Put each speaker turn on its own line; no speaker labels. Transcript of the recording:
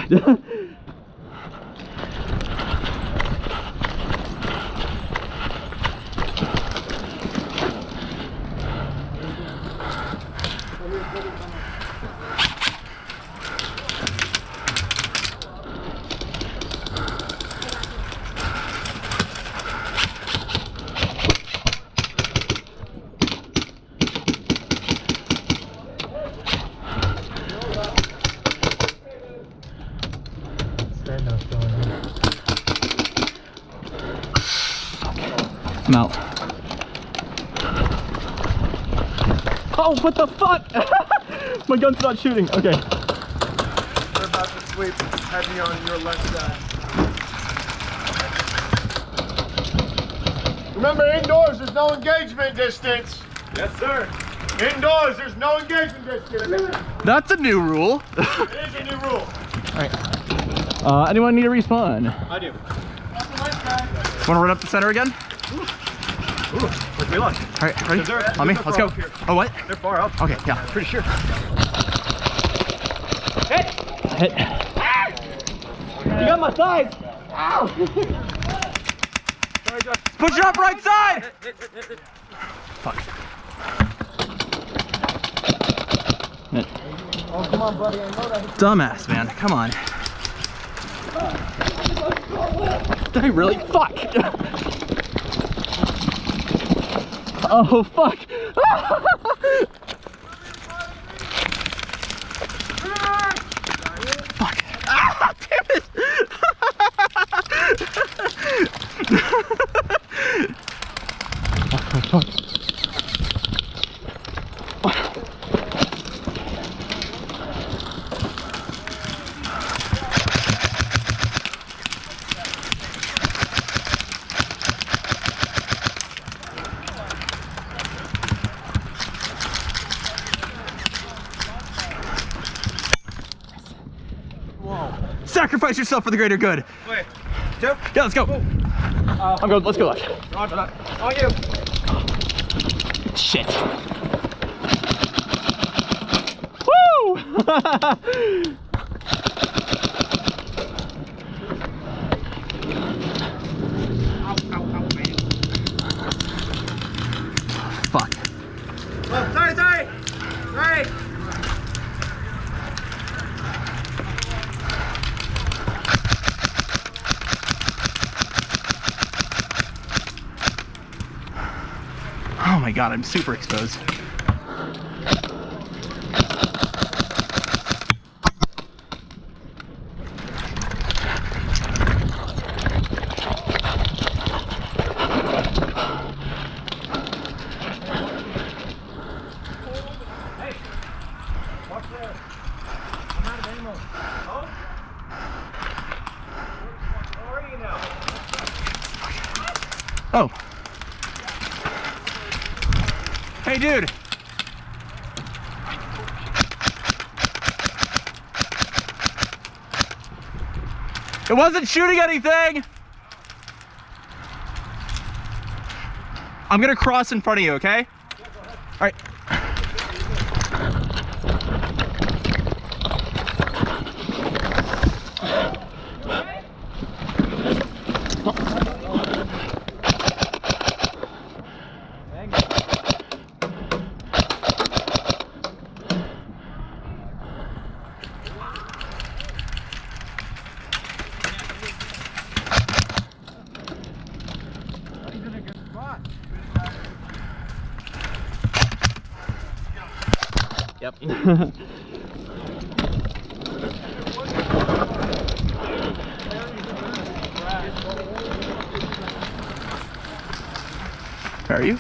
God. I'm out. Oh, what the fuck? My gun's not shooting. Okay.
We're about to sweep heavy on your left side. Remember, indoors there's no engagement distance.
Yes, sir.
Indoors there's no engagement distance.
That's a new rule.
It is a new rule.
Alright. Anyone need a respawn?
I do.
Wanna run up the center again?
Ooh, wish me luck.
Alright, ready? On me, let's go. Oh, what?
They're far up.
Okay, yeah.
Pretty sure.
Hit. You got my thighs. Ow. Push it up right side. Fuck.
Oh, come on, buddy. I know that.
Dumbass, man. Come on. Did I really? Fuck. Oh, fuck. Fuck. Ah, damn it. Fuck. Sacrifice yourself for the greater good.
Wait. Two.
Yeah, let's go. I'm going. Let's go.
On you.
Shit. Woo! Fuck.
Oh, sorry. Right.
Oh my god, I'm super exposed. Oh. Hey, dude. It wasn't shooting anything. I'm gonna cross in front of you, okay? All right. Yep. Where are you?